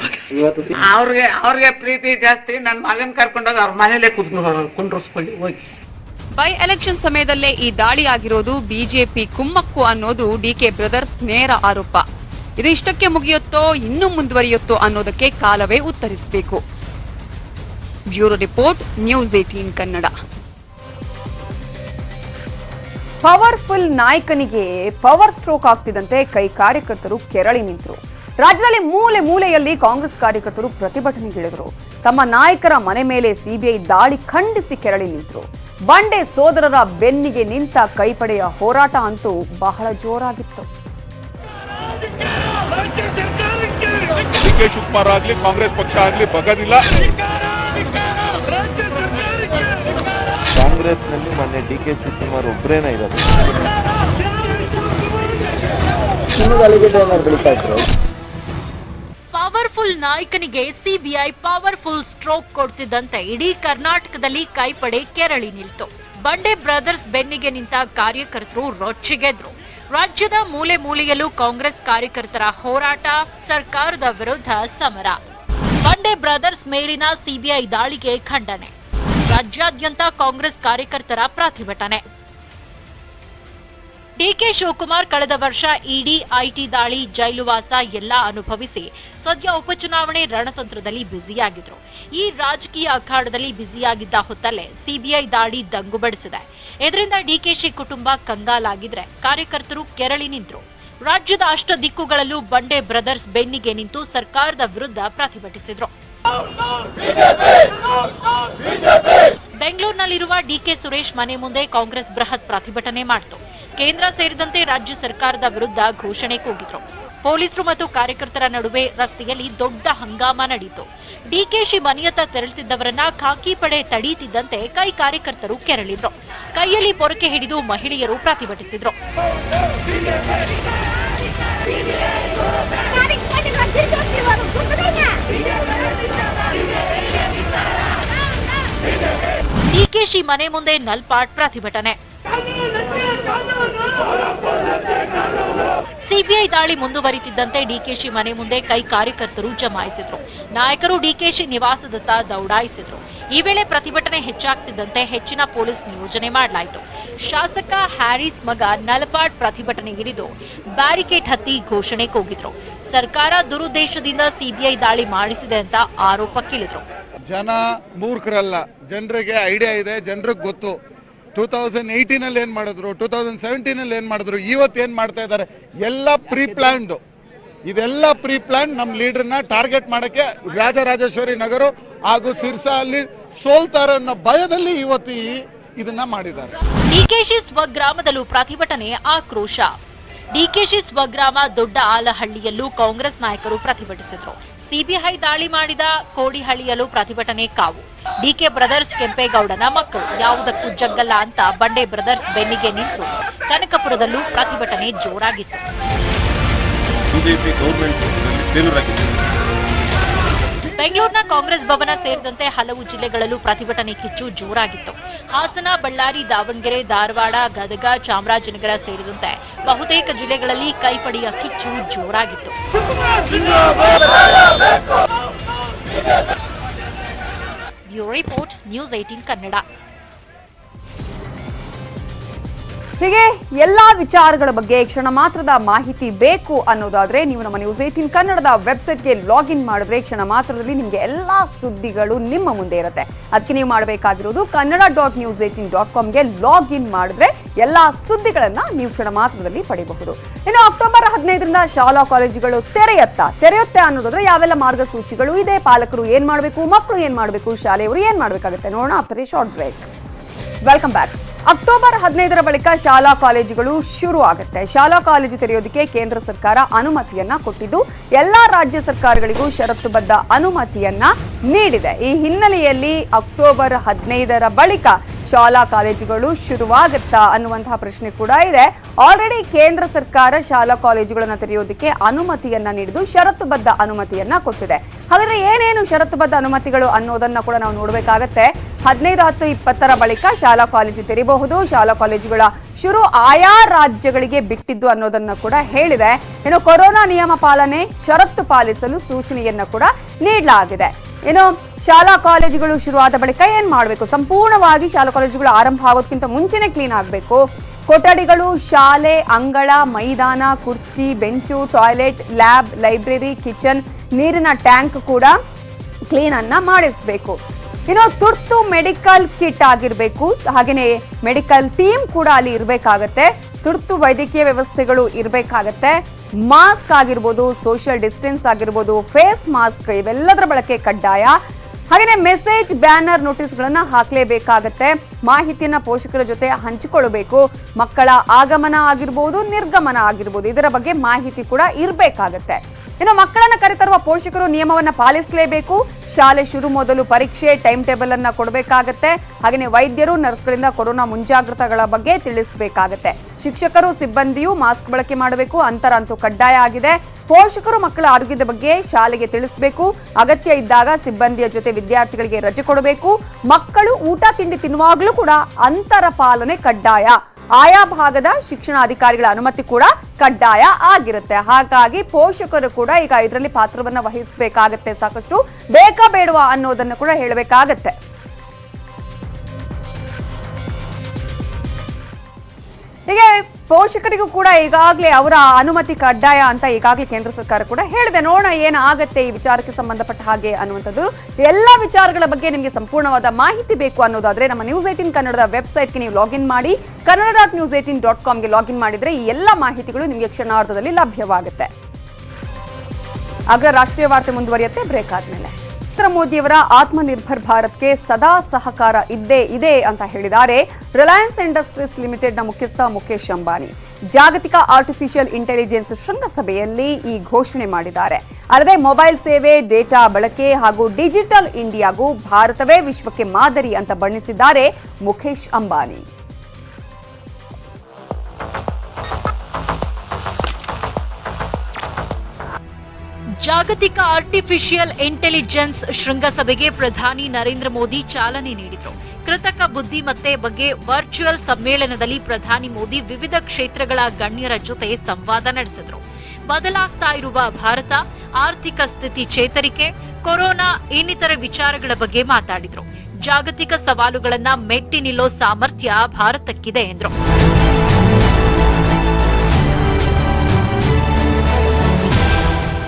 ಅವ್ರಿಗೆ ಪ್ರೀತಿ ಜಾಸ್ತಿ. ನನ್ ಮಗನ್ ಕರ್ಕೊಂಡೋಗಿ ಅವ್ರ ಮನೇಲೆ ಕುಂಡ್ರಿಸ್ಕೊಳ್ಳಿ ಹೋಗಿ. ಬೈ ಎಲೆಕ್ಷನ್ ಸಮಯದಲ್ಲೇ ಈ ದಾಳಿ ಆಗಿರೋದು ಬಿಜೆಪಿ ಕುಮ್ಮಕ್ಕು ಅನ್ನೋದು ಡಿಕೆ ಬ್ರದರ್ಸ್ ನೇರ ಆರೋಪ. ಇದು ಇಷ್ಟಕ್ಕೆ ಮುಗಿಯುತ್ತೋ ಇನ್ನೂ ಮುಂದುವರಿಯುತ್ತೋ ಅನ್ನೋದಕ್ಕೆ ಕಾಲವೇ ಉತ್ತರಿಸಬೇಕು. Bureau report, news 18 Kannada. Powerful ನಾಯಕನಿಗೆ ಪವರ್ ಸ್ಟ್ರೋಕ್ ಆಗ್ತಿದ್ದಂತೆ ಕೈ ಕಾರ್ಯಕರ್ತರು ಕೆರಳಿ ನಿಂತರು. ರಾಜ್ಯದಲ್ಲಿ ಮೂಲೆ ಮೂಲೆಯಲ್ಲಿ ಕಾಂಗ್ರೆಸ್ ಕಾರ್ಯಕರ್ತರು ಪ್ರತಿಭಟನೆಗಿಳಿದರು. ತಮ್ಮ ನಾಯಕರ ಮನೆ ಮೇಲೆ ಸಿಬಿಐ ದಾಳಿ ಖಂಡಿಸಿ ಕೆರಳಿ ನಿಂತರು. ಬಂಡೆ ಸೋದರರ ಬೆನ್ನಿಗೆ ನಿಂತ ಕೈಪಡೆಯ ಹೋರಾಟ ಅಂತೂ ಬಹಳ ಜೋರಾಗಿತ್ತು. ಡಿಕೆ ಶಿವಕುಮಾರ್ ಆಗ್ಲಿ ಕಾಂಗ್ರೆಸ್ ಪಕ್ಷ ಆಗ್ಲಿ ಬಗದಿಲ್ಲ. ಕಾಂಗ್ರೆಸ್ನಲ್ಲಿ ಮೊನ್ನೆ ಡಿಕೆ ಶಿವಕುಮಾರ್ ಒಬ್ಬರೇನ ಇರೋದು. ಪವರ್ಫುಲ್ ನಾಯಕನಿಗೆ ಸಿಬಿಐ ಪವರ್ಫುಲ್ ಸ್ಟ್ರೋಕ್ ಕೊಡ್ತಿದ್ದಂತೆ ಇಡೀ ಕರ್ನಾಟಕದಲ್ಲಿ ಕೈಪಡೆ ಕೆರಳಿ ನಿಲ್ತು. ಬಂಡೆ ಬ್ರದರ್ಸ್ ಬೆನ್ನಿಗೆ ನಿಂತ ಕಾರ್ಯಕರ್ತರು ರೊಚ್ಚಿಗೆದ್ರು. ರಾಜ್ಯದ ಮೂಲೆ ಮೂಲೆಯಲ್ಲೂ ಕಾಂಗ್ರೆಸ್ ಕಾರ್ಯಕರ್ತರ ಹೋರಾಟ, ಸರ್ಕಾರದ ವಿರುದ್ಧ ಸಮರ. ಬಂಡೆ ಬ್ರದರ್ಸ್ ಮೇಲಿನ ಸಿಬಿಐ ದಾಳಿಗೆ ಖಂಡನೆ. ರಾಜ್ಯಾದ್ಯಂತ ಕಾಂಗ್ರೆಸ್ ಕಾರ್ಯಕರ್ತರ ಪ್ರತಿಭಟನೆ. ಡಿಕೆ ಶಿವಕುಮಾರ್ ಕಳೆದ ವರ್ಷ ಇಡಿ, ಐಟಿ ದಾಳಿ, ಜೈಲುವಾಸ ಎಲ್ಲ ಅನುಭವಿಸಿ ಸದ್ಯ ಉಪಚುನಾವಣೆ ರಣತಂತ್ರದಲ್ಲಿ ಬ್ಯುಸಿಯಾಗಿದ್ರು. ಈ ರಾಜಕೀಯ ಅಖಾಡದಲ್ಲಿ ಬ್ಯುಸಿಯಾಗಿದ್ದ ಹೊತ್ತಲ್ಲೇ ಸಿಬಿಐ ದಾಳಿ ದಂಗು ಬಡಿಸಿದೆ. ಇದರಿಂದ ಡಿಕೆಶಿ ಕುಟುಂಬ ಕಂಗಾಲಾಗಿದ್ರೆ ಕಾರ್ಯಕರ್ತರು ಕೆರಳಿ ನಿಂತರು. ರಾಜ್ಯದ ಅಷ್ಟ ದಿಕ್ಕುಗಳಲ್ಲೂ ಬಂಡೆ ಬ್ರದರ್ಸ್ ಬೆನ್ನಿಗೆ ನಿಂತು ಸರ್ಕಾರದ ವಿರುದ್ಧ ಪ್ರತಿಭಟಿಸಿದ್ರು. ಬೆಂಗಳೂರಿನಲ್ಲಿರುವ ಡಿಕೆ ಸುರೇಶ್ ಮನೆ ಮುಂದೆ ಕಾಂಗ್ರೆಸ್ ಬೃಹತ್ ಪ್ರತಿಭಟನೆ ಮಾಡಿತು. ಕೇಂದ್ರ ಸೇರಿದಂತೆ ರಾಜ್ಯ ಸರ್ಕಾರದ ವಿರುದ್ಧ ಘೋಷಣೆ ಕೂಗಿದ್ರು. ಪೊಲೀಸರು ಮತ್ತು ಕಾರ್ಯಕರ್ತರ ನಡುವೆ ರಸ್ತೆಯಲ್ಲಿ ದೊಡ್ಡ ಹಂಗಾಮ ನಡೆಯಿತು. ಡಿಕೆಶಿ ಮನೆಯತ್ತ ತೆರಳುತ್ತಿದ್ದವರನ್ನ ಖಾಕಿ ಪಡೆ ತಡೀತಿದ್ದಂತೆ ಕೈ ಕಾರ್ಯಕರ್ತರು ಕೆರಳಿದ್ರು. ಕೈಯಲ್ಲಿ ಪೊರಕೆ ಹಿಡಿದು ಮಹಿಳೆಯರು ಪ್ರತಿಭಟಿಸಿದ್ರು. ಡಿಕೆಶಿ ಮನೆ ಮುಂದೆ ನಲ್ಪಾಟ್ ಪ್ರತಿಭಟನೆ. ಸಿಬಿಐ ದಾಳಿ ಮುಂದುವರಿತಿದ್ದಂತೆ ಡಿಕೆಶಿ ಮನೆ ಮುಂದೆ ಕೈ ಕಾರ್ಯಕರ್ತರು ಜಮಾಯಿಸಿದ್ರು. ನಾಯಕರು ಡಿಕೆಶಿ ನಿವಾಸದತ್ತ ದೌಡಾಯಿಸಿದ್ರು. ಈ ವೇಳೆ ಪ್ರತಿಭಟನೆ ಹೆಚ್ಚಾಗ್ತಿದ್ದಂತೆ ಹೆಚ್ಚಿನ ಪೊಲೀಸ್ ನಿಯೋಜನೆ ಮಾಡಲಾಯಿತು. ಶಾಸಕ ಹ್ಯಾರಿಸ್ ಮಗ ನಲ್ಪಾಟ್ ಪ್ರತಿಭಟನೆಗಿಳಿದು ಬ್ಯಾರಿಕೇಡ್ ಹತ್ತಿ ಘೋಷಣೆ ಕೂಗಿದ್ರು. ಸರ್ಕಾರ ದುರುದ್ದೇಶದಿಂದ ಸಿಬಿಐ ದಾಳಿ ಮಾಡಿಸಿದೆ ಅಂತ ಆರೋಪ ಕೇಳಿದ್ರು. ಜನ ಮೂರ್ಖರಲ್ಲ, ಜನರಿಗೆ ಐಡಿಯಾ ಇದೆ, ಜನರಿಗೆ ಗೊತ್ತು. 2018 ಏನ್ ಮಾಡಿದ್ರು, 2017 ಏನ್ ಮಾಡಿದ್ರು, ಇವತ್ತು ಏನ್ ಮಾಡ್ತಾ ಇದ್ದಾರೆ, ಎಲ್ಲ ಪ್ರೀ ಪ್ಲಾನ್ಡ್. ಇದೆಲ್ಲ ಪ್ರೀ ಪ್ಲಾನ್ ನಮ್ಮ ಲೀಡರ್ನ ಟಾರ್ಗೆಟ್ ಮಾಡಕ್ಕೆ ರಾಜರಾಜೇಶ್ವರಿ ನಗರ ಹಾಗೂ ಸಿರ್ಸಾ ಅಲ್ಲಿ ಸೋಲ್ತಾರೆ ಅನ್ನೋ ಭಯದಲ್ಲಿ ಇವತ್ತು ಇದನ್ನ ಮಾಡಿದ್ದಾರೆ. ಡಿಕೆಶಿ ಸ್ವಗ್ರಾಮದಲ್ಲೂ ಪ್ರತಿಭಟನೆ, ಆಕ್ರೋಶ. ಡಿಕೆಶಿ ಸ್ವಗ್ರಾಮ ದೊಡ್ಡ ಆಲಹಳ್ಳಿಯಲ್ಲೂ ಕಾಂಗ್ರೆಸ್ ನಾಯಕರು ಪ್ರತಿಭಟಿಸಿದ್ರು. ಸಿಬಿಐ ದಾಳಿ ಮಾಡಿದ ಕೋಡಿಹಳ್ಳಿಯಲ್ಲೂ ಪ್ರತಿಭಟನೆ ಕಾವು. ಡಿಕೆ ಬ್ರದರ್ಸ್ ಕೆಂಪೇಗೌಡನ ಮಕ್ಕಳು, ಯಾವುದಕ್ಕೂ ಜಗ್ಗಲ್ಲ ಅಂತ ಬಂಡೆ ಬ್ರದರ್ಸ್ ಬೆನ್ನಿಗೆ ನಿಂತರು. ಕನಕಪುರದಲ್ಲೂ ಪ್ರತಿಭಟನೆ ಜೋರಾಗಿತ್ತು. ಬೆಂಗಳೂರಿನ ಕಾಂಗ್ರೆಸ್ ಭವನ ಸೇರಿದಂತೆ ಹಲವು ಜಿಲ್ಲೆಗಳಲ್ಲೂ ಪ್ರತಿಭಟನೆ ಕಿಚ್ಚು ಜೋರಾಗಿತ್ತು. ಹಾಸನ, ಬಳ್ಳಾರಿ, ದಾವಣಗೆರೆ, ಧಾರವಾಡ, ಗದಗ, ಚಾಮರಾಜನಗರ ಸೇರಿದಂತೆ ಬಹುತೇಕ ಜಿಲ್ಲೆಗಳಲ್ಲಿ ಕೈಪಡೆಯ ಕಿಚ್ಚು ಜೋರಾಗಿತ್ತು. Bureau report, news 18 Kannada. ಹೀಗೆ ಎಲ್ಲಾ ವಿಚಾರಗಳ ಬಗ್ಗೆ ಕ್ಷಣ ಮಾತ್ರದ ಮಾಹಿತಿ ಬೇಕು ಅನ್ನೋದಾದ್ರೆ ನೀವು ನಮ್ಮ ನ್ಯೂಸ್ 18 ಕನ್ನಡದ ವೆಬ್ಸೈಟ್ಗೆ ಲಾಗಿನ್ ಮಾಡಿದ್ರೆ ಕ್ಷಣ ಮಾತ್ರದಲ್ಲಿ ನಿಮಗೆ ಎಲ್ಲಾ ಸುದ್ದಿಗಳು ನಿಮ್ಮ ಮುಂದೆ ಇರುತ್ತೆ. ಅದಕ್ಕೆ ನೀವು ಮಾಡಬೇಕಾಗಿರೋದು kannada.news18.comಗೆ ಲಾಗಿನ್ ಮಾಡಿದ್ರೆ ಎಲ್ಲಾ ಸುದ್ದಿಗಳನ್ನ ನೀವು ಕ್ಷಣ ಮಾತ್ರದಲ್ಲಿ ಪಡೆಯಬಹುದು. ಇನ್ನು ಅಕ್ಟೋಬರ್ 15ರಿಂದ ಶಾಲಾ ಕಾಲೇಜುಗಳು ತೆರೆಯುತ್ತೆ ಅನ್ನೋದಾದ್ರೆ ಯಾವೆಲ್ಲ ಮಾರ್ಗಸೂಚಿಗಳು ಇದೆ, ಪಾಲಕರು ಏನ್ ಮಾಡಬೇಕು, ಮಕ್ಕಳು ಏನ್ ಮಾಡಬೇಕು, ಶಾಲೆಯವರು ಏನ್ ಮಾಡಬೇಕಾಗುತ್ತೆ ನೋಡೋಣ after a short break. Welcome back. October 15ರ ಬಳಿಕ ಶಾಲಾ ಕಾಲೇಜುಗಳು ಶುರು ಆಗುತ್ತೆ. ಶಾಲಾ ಕಾಲೇಜು ತೆರೆಯೋದಕ್ಕೆ ಕೇಂದ್ರ ಸರ್ಕಾರ ಅನುಮತಿಯನ್ನ ಕೊಟ್ಟಿದ್ದು ಎಲ್ಲಾ ರಾಜ್ಯ ಸರ್ಕಾರಗಳಿಗೂ ಷರತ್ತುಬದ್ಧ ಅನುಮತಿಯನ್ನ ನೀಡಿದೆ. ಈ ಹಿನ್ನೆಲೆಯಲ್ಲಿ ಅಕ್ಟೋಬರ್ 15ರ ಬಳಿಕ ಶಾಲಾ ಕಾಲೇಜುಗಳು ಶುರುವಾಗುತ್ತಾ ಅನ್ನುವಂತಹ ಪ್ರಶ್ನೆ ಕೂಡ ಇದೆ. ಆಲ್ರೆಡಿ ಕೇಂದ್ರ ಸರ್ಕಾರ ಶಾಲಾ ಕಾಲೇಜುಗಳನ್ನು ತೆರೆಯೋದಕ್ಕೆ ಅನುಮತಿಯನ್ನ ನೀಡಿದ್ದು ಷರತ್ತುಬದ್ಧ ಅನುಮತಿಯನ್ನ ಕೊಟ್ಟಿದೆ. ಹಾಗಾದ್ರೆ ಏನೇನು ಷರತ್ತುಬದ್ಧ ಅನುಮತಿಗಳು ಅನ್ನೋದನ್ನ ಕೂಡ ನಾವು ನೋಡಬೇಕಾಗತ್ತೆ. 15/10/20 ಬಳಿಕ ಶಾಲಾ ಕಾಲೇಜು ತೆರೆಯಬಹುದು. ಶಾಲಾ ಕಾಲೇಜುಗಳ ಶುರು ಆಯಾ ರಾಜ್ಯಗಳಿಗೆ ಬಿಟ್ಟಿದ್ದು ಅನ್ನೋದನ್ನ ಕೂಡ ಹೇಳಿದೆ. ಇನ್ನು ಕೊರೋನಾ ನಿಯಮ ಪಾಲನೆ, ಷರತ್ತು ಪಾಲಿಸಲು ಸೂಚನೆಯನ್ನ ಕೂಡ ನೀಡಲಾಗಿದೆ. ಇನ್ನು ಶಾಲಾ ಕಾಲೇಜುಗಳು ಶುರುವಾದ ಬಳಿಕ ಏನ್ ಮಾಡಬೇಕು, ಸಂಪೂರ್ಣವಾಗಿ ಶಾಲಾ ಕಾಲೇಜುಗಳು ಆರಂಭ ಆಗೋದಕ್ಕಿಂತ ಮುಂಚೆನೆ ಕ್ಲೀನ್ ಆಗಬೇಕು. ಕೊಠಡಿಗಳು, ಶಾಲೆ, ಅಂಗಳ, ಮೈದಾನ, ಕುರ್ಚಿ, bench, toilet, lab, library, kitchen, ನೀರಿನ ಟ್ಯಾಂಕ್ ಕೂಡ ಕ್ಲೀನ್ ಅನ್ನ ಮಾಡಿಸಬೇಕು. ಇನ್ನು ತುರ್ತು ಮೆಡಿಕಲ್ ಕಿಟ್ ಆಗಿರಬೇಕು. ಹಾಗೆಯೇ ಮೆಡಿಕಲ್ ಟೀಮ್ ಕೂಡ ಅಲ್ಲಿ ಇರಬೇಕಾಗತ್ತೆ. ತುರ್ತು ವೈದ್ಯಕೀಯ ವ್ಯವಸ್ಥೆಗಳು ಇರಬೇಕಾಗತ್ತೆ. ಮಾಸ್ಕ್ ಆಗಿರ್ಬೋದು, ಸೋಷಿಯಲ್ ಡಿಸ್ಟೆನ್ಸ್ ಆಗಿರ್ಬೋದು, ಫೇಸ್ ಮಾಸ್ಕ್ ಇವೆಲ್ಲದರ ಬಳಕೆ ಕಡ್ಡಾಯ. ಹಾಗೆಯೇ ಮೆಸೇಜ್, ಬ್ಯಾನರ್, ನೋಟಿಸ್ಗಳನ್ನ ಹಾಕಲೇಬೇಕಾಗತ್ತೆ. ಮಾಹಿತಿಯನ್ನ ಪೋಷಕರ ಜೊತೆ ಹಂಚಿಕೊಳ್ಳಬೇಕು. ಮಕ್ಕಳ ಆಗಮನ ಆಗಿರ್ಬೋದು, ನಿರ್ಗಮನ ಆಗಿರ್ಬೋದು, ಇದರ ಬಗ್ಗೆ ಮಾಹಿತಿ ಕೂಡ ಇರಬೇಕಾಗತ್ತೆ. ಇನ್ನು ಮಕ್ಕಳನ್ನ ಕರೆತರುವ ಪೋಷಕರು ನಿಯಮವನ್ನ ಪಾಲಿಸಲೇಬೇಕು. ಶಾಲೆ ಶುರು ಮೊದಲು ಪರೀಕ್ಷೆ, ಟೈಮ್ ಟೇಬಲ್ ಅನ್ನ ಕೊಡಬೇಕಾಗತ್ತೆ. ಹಾಗೆಯೇ ವೈದ್ಯರು, ನರ್ಸ್ಗಳಿಂದ ಕೊರೋನಾ ಮುಂಜಾಗ್ರತೆಗಳ ಬಗ್ಗೆ ತಿಳಿಸಬೇಕಾಗತ್ತೆ. ಶಿಕ್ಷಕರು, ಸಿಬ್ಬಂದಿಯು ಮಾಸ್ಕ್ ಬಳಕೆ ಮಾಡಬೇಕು. ಅಂತರ ಅಂತೂ ಕಡ್ಡಾಯ ಆಗಿದೆ. ಪೋಷಕರು ಮಕ್ಕಳ ಆರೋಗ್ಯದ ಬಗ್ಗೆ ಶಾಲೆಗೆ ತಿಳಿಸಬೇಕು. ಅಗತ್ಯ ಇದ್ದಾಗ ಸಿಬ್ಬಂದಿಯ ಜೊತೆ ವಿದ್ಯಾರ್ಥಿಗಳಿಗೆ ರಜೆ ಕೊಡಬೇಕು. ಮಕ್ಕಳು ಊಟ ತಿಂಡಿ ತಿನ್ನುವಾಗಲೂ ಕೂಡ ಅಂತರ ಪಾಲನೆ ಕಡ್ಡಾಯ. ಆಯಾ ಭಾಗದ ಶಿಕ್ಷಣಾಧಿಕಾರಿಗಳ ಅನುಮತಿ ಕೂಡ ಕಡ್ಡಾಯ ಆಗಿರುತ್ತೆ. ಹಾಗಾಗಿ ಪೋಷಕರು ಕೂಡ ಈಗ ಇದರಲ್ಲಿ ಪಾತ್ರವನ್ನ ವಹಿಸಬೇಕಾಗತ್ತೆ. ಸಾಕಷ್ಟು ಬೇಕಾ ಬೇಡವಾ ಅನ್ನೋದನ್ನು ಕೂಡ ಹೇಳಬೇಕಾಗತ್ತೆ. ಹೀಗೆ ಪೋಷಕರಿಗೂ ಕೂಡ ಈಗಾಗಲೇ ಅವರ ಅನುಮತಿ ಕಡ್ಡಾಯ ಅಂತ ಈಗಾಗಲೇ ಕೇಂದ್ರ ಸರ್ಕಾರ ಕೂಡ ಹೇಳಿದೆ. ನೋಡೋಣ ಏನಾಗುತ್ತೆ ಈ ವಿಚಾರಕ್ಕೆ ಸಂಬಂಧಪಟ್ಟ ಹಾಗೆ ಅನ್ನುವಂಥದ್ದು. ಎಲ್ಲ ವಿಚಾರಗಳ ಬಗ್ಗೆ ನಿಮಗೆ ಸಂಪೂರ್ಣವಾದ ಮಾಹಿತಿ ಬೇಕು ಅನ್ನೋದಾದ್ರೆ ನಮ್ಮ ನ್ಯೂಸ್ 18 ಕನ್ನಡದ ವೆಬ್ಸೈಟ್ಗೆ ನೀವು ಲಾಗಿನ್ ಮಾಡಿ. kannada.news18.comಗೆ ಲಾಗಿನ್ ಮಾಡಿದ್ರೆ ಈ ಎಲ್ಲ ಮಾಹಿತಿಗಳು ನಿಮಗೆ ಕ್ಷಣಾರ್ಧದಲ್ಲಿ ಲಭ್ಯವಾಗುತ್ತೆ. ಅಗ್ರ ರಾಷ್ಟ್ರೀಯ ವಾರ್ತೆ ಮುಂದುವರಿಯುತ್ತೆ ಬ್ರೇಕ್ ಆದ್ಮೇಲೆ. ನರೇಂದ್ರ ಮೋದಿಯವರ ಆತ್ಮನಿರ್ಭರ್ ಭಾರತ್ಗೆ ಸದಾ ಸಹಕಾರ ಇದ್ದೇ ಇದೆ ಅಂತ ಹೇಳಿದ್ದಾರೆ ರಿಲಯನ್ಸ್ ಇಂಡಸ್ಟ್ರೀಸ್ ಲಿಮಿಟೆಡ್ನ ಮುಖ್ಯಸ್ಥ ಮುಖೇಶ್ ಅಂಬಾನಿ. ಜಾಗತಿಕ ಆರ್ಟಿಫಿಷಿಯಲ್ ಇಂಟೆಲಿಜೆನ್ಸ್ ಶೃಂಗಸಭೆಯಲ್ಲಿ ಈ ಘೋಷಣೆ ಮಾಡಿದ್ದಾರೆ. ಅಲ್ಲದೆ ಮೊಬೈಲ್ ಸೇವೆ, ಡೇಟಾ ಬಳಕೆ ಹಾಗೂ ಡಿಜಿಟಲ್ ಇಂಡಿಯಾಗೂ ಭಾರತವೇ ವಿಶ್ವಕ್ಕೆ ಮಾದರಿ ಅಂತ ಬಣ್ಣಿಸಿದ್ದಾರೆ ಮುಖೇಶ್ ಅಂಬಾನಿ. ಜಾಗತಿಕ ಆರ್ಟಿಫಿಷಿಯಲ್ ಇಂಟೆಲಿಜೆನ್ಸ್ ಶೃಂಗಸಭೆಗೆ ಪ್ರಧಾನಿ ನರೇಂದ್ರ ಮೋದಿ ಚಾಲನೆ ನೀಡಿದರು. ಕೃತಕ ಬುದ್ಧಿಮತ್ತೆ ಬಗ್ಗೆ ವರ್ಚುವಲ್ ಸಮ್ಮೇಳನದಲ್ಲಿ ಪ್ರಧಾನಿ ಮೋದಿ ವಿವಿಧ ಕ್ಷೇತ್ರಗಳ ಗಣ್ಯರ ಜೊತೆ ಸಂವಾದ ನಡೆಸಿದರು. ಬದಲಾಗ್ತಾ ಇರುವ ಭಾರತ, ಆರ್ಥಿಕ ಸ್ಥಿತಿ ಚೇತರಿಕೆ, ಕೊರೋನಾ ಇನ್ನಿತರ ವಿಚಾರಗಳ ಬಗ್ಗೆ ಮಾತಾಡಿದರು. ಜಾಗತಿಕ ಸವಾಲುಗಳನ್ನ ಮೆಟ್ಟಿ ನಿಲ್ಲೋ ಸಾಮರ್ಥ್ಯ ಭಾರತಕ್ಕಿದೆ ಎಂದರು.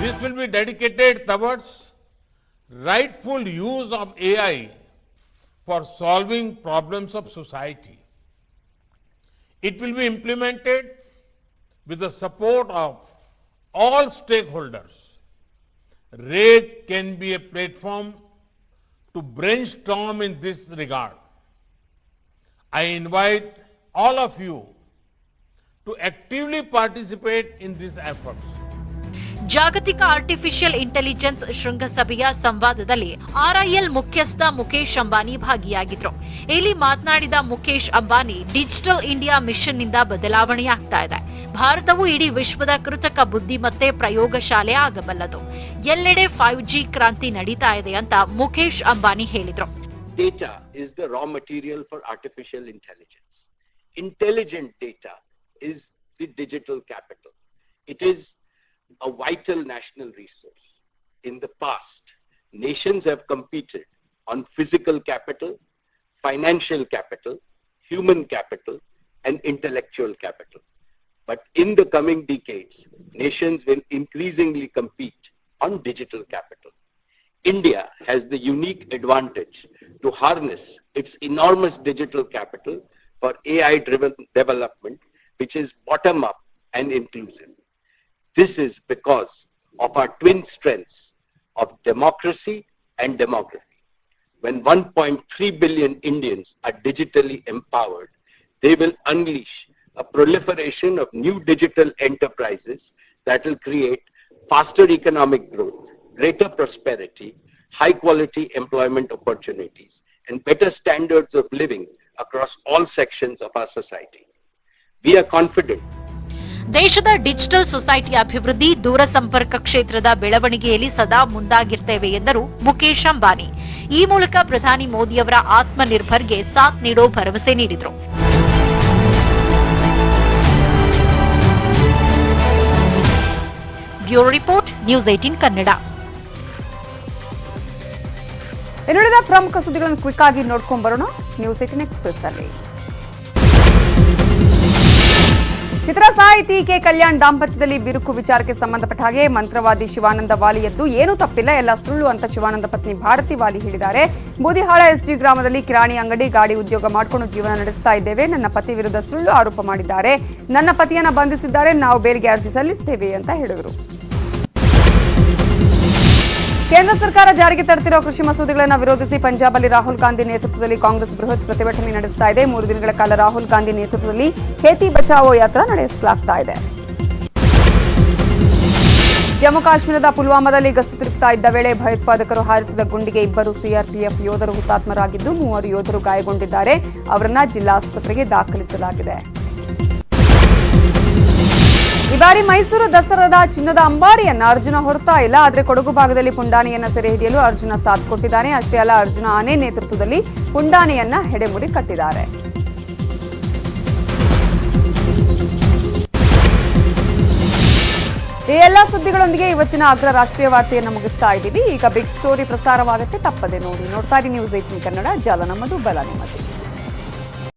This will be dedicated towards rightful use of AI for solving problems of society. It will be implemented with the support of all stakeholders. RAID can be a platform to brainstorm in this regard. I invite all of you to actively participate in these efforts. ಜಾಗತಿಕ artificial intelligence ಶೃಂಗಸಭೆಯ ಸಂವಾದದಲ್ಲಿ RIL ಮುಖ್ಯಸ್ಥ ಮುಖೇಶ್ ಅಂಬಾನಿ ಭಾಗಿಯಾಗಿದ್ರು. ಇಲ್ಲಿ ಮಾತನಾಡಿದ Mukesh Ambani, digital India mission ನಿಂದ ಬದಲಾವಣೆಯಾಗ್ತಾ ಇದೆ. ಭಾರತವು ಇಡೀ ವಿಶ್ವದ ಕೃತಕ ಬುದ್ಧಿಮತ್ತೆ ಪ್ರಯೋಗಶಾಲೆ ಆಗಬಲ್ಲದು. ಎಲ್ಲೆಡೆ 5G ಕ್ರಾಂತಿ ನಡೀತಾ ಇದೆ ಅಂತ ಮುಖೇಶ್ ಅಂಬಾನಿ ಹೇಳಿದ್ರು. Data is the raw material for artificial intelligence. Intelligent data is the digital capital. It is a vital national resource. In the past, nations have competed on physical capital, financial capital, human capital, and intellectual capital. But in the coming decades, nations will increasingly compete on digital capital. India has the unique advantage to harness its enormous digital capital for AI-driven development, which is bottom-up and inclusive. This is because of our twin strengths of democracy and demography. When 1.3 billion Indians are digitally empowered, they will unleash a proliferation of new digital enterprises that will create faster economic growth, greater prosperity, high-quality employment opportunities, and better standards of living across all sections of our society. We are confident ದೇಶದ digital society ಅಭಿವೃದ್ಧಿ, ದೂರ ಸಂಪರ್ಕ ಕ್ಷೇತ್ರದ ಬೆಳವಣಿಗೆಯಲ್ಲಿ ಸದಾ ಮುಂದಾಗಿರ್ತೇವೆ ಎಂದರು ಮುಖೇಶ್ ಅಂಬಾನಿ. ಈ ಮೂಲಕ ಪ್ರಧಾನಿ ಮೋದಿಯವರ ಆತ್ಮನಿರ್ಭರ್ಗೆ ಸಾಥ್ ನೀಡೋ ಭರವಸೆ ನೀಡಿದರು. Bureau report, news 18 Kannada. ಇನ್ನುಳಿದ ಪ್ರಮುಖ ಸುದ್ದಿಗಳನ್ನು ಕ್ವಿಕ್ ಆಗಿ ನೋಡ್ಕೊಂಡ್ ಬರೋಣ ನ್ಯೂಸ್ 18 ಎಕ್ಸ್‌ಪ್ರೆಸ್ ಅಲ್ಲಿ. ಚಿತ್ರ ಸಾಹಿತಿ ಕೆ ಕಲ್ಯಾಣ್ ದಾಂಪತ್ಯದಲ್ಲಿ ಬಿರುಕು ವಿಚಾರಕ್ಕೆ ಸಂಬಂಧಪಟ್ಟ ಹಾಗೆ ಮಂತ್ರವಾದಿ ಶಿವಾನಂದ ವಾಲಿಯದ್ದು ಏನೂ ತಪ್ಪಿಲ್ಲ, ಎಲ್ಲ ಸುಳ್ಳು ಅಂತ ಶಿವಾನಂದ ಪತ್ನಿ ಭಾರತಿ ವಾಲಿ ಹೇಳಿದ್ದಾರೆ. ಬೂದಿಹಾಳ ಎಸ್ಜಿ ಗ್ರಾಮದಲ್ಲಿ ಕಿರಾಣಿ ಅಂಗಡಿ, ಗಾಡಿ ಉದ್ಯೋಗ ಮಾಡಿಕೊಂಡು ಜೀವನ ನಡೆಸ್ತಾ ಇದ್ದೇವೆ. ನನ್ನ ಪತಿ ವಿರುದ್ಧ ಸುಳ್ಳು ಆರೋಪ ಮಾಡಿದ್ದಾರೆ. ನನ್ನ ಪತಿಯನ್ನ ಬಂಧಿಸಿದ್ದಾರೆ. ನಾವು ಬೇಲಿಗೆ ಅರ್ಜಿ ಸಲ್ಲಿಸುತ್ತೇವೆ ಅಂತ ಹೇಳಿದರು. ಕೇಂದ್ರ ಸರ್ಕಾರ ಜಾರಿಗೆ ತರುತ್ತಿರುವ ಕೃಷಿ ಮಸೂದೆಗಳನ್ನು ವಿರೋಧಿಸಿ ಪಂಜಾಬಲ್ಲಿ ರಾಹುಲ್ ಗಾಂಧಿ ನೇತೃತ್ವದಲ್ಲಿ ಕಾಂಗ್ರೆಸ್ ಬೃಹತ್ ಪ್ರತಿಭಟನೆ ನಡೆಸ್ತಾ ಇದೆ. 3 ದಿನಗಳ ಕಾಲ ರಾಹುಲ್ ಗಾಂಧಿ ನೇತೃತ್ವದಲ್ಲಿ ಖೇತಿ ಬಚಾವೋ ಯಾತ್ರಾ ನಡೆಸಲಾಗ್ತಾ ಇದೆ. ಜಮ್ಮು ಕಾಶ್ಮೀರದ ಪುಲ್ವಾಮಾದಲ್ಲಿ ಗಸ್ತು ತಿರುಗ್ತಾ ಇದ್ದ ವೇಳೆ ಭಯೋತ್ಪಾದಕರು ಹಾರಿಸಿದ ಗುಂಡಿಗೆ 2 ಸಿಆರ್ಪಿಎಫ್ ಯೋಧರು ಹುತಾತ್ಮರಾಗಿದ್ದು 3 ಯೋಧರು ಗಾಯಗೊಂಡಿದ್ದಾರೆ. ಅವರನ್ನ ಜಿಲ್ಲಾಸ್ಪತ್ರೆಗೆ ದಾಖಲಿಸಲಾಗಿದೆ. ಈ ಬಾರಿ ಮೈಸೂರು ದಸರಾದ ಚಿನ್ನದ ಅಂಬಾರಿಯನ್ನ ಅರ್ಜುನ ಹೊರತಾ ಇಲ್ಲ. ಆದರೆ ಕೊಡಗು ಭಾಗದಲ್ಲಿ ಪುಂಡಾನೆಯನ್ನ ಸೆರೆ ಹಿಡಿಯಲು ಅರ್ಜುನ ಸಾಥ್ ಕೊಟ್ಟಿದ್ದಾನೆ. ಅಷ್ಟೇ ಅಲ್ಲ, ಅರ್ಜುನ ಆನೆ ನೇತೃತ್ವದಲ್ಲಿ ಪುಂಡಾನೆಯನ್ನ ಹೆಡೆಮುರಿ ಕಟ್ಟಿದ್ದಾರೆ. ಈ ಎಲ್ಲಾ ಸುದ್ದಿಗಳೊಂದಿಗೆ ಇವತ್ತಿನ ಅಗ್ರ ರಾಷ್ಟ್ರೀಯ ವಾರ್ತೆಯನ್ನು ಮುಗಿಸ್ತಾ ಇದ್ದೀವಿ. ಈಗ ಬಿಗ್ ಸ್ಟೋರಿ ಪ್ರಸಾರವಾಗುತ್ತೆ, ತಪ್ಪದೆ ನೋಡ್ತಾ ಇರಿ ನ್ಯೂಸ್ 18 ಕನ್ನಡ. ಜಾಲ ನಮ್ಮದು, ಬಲ ನಿಮ್ಮದು.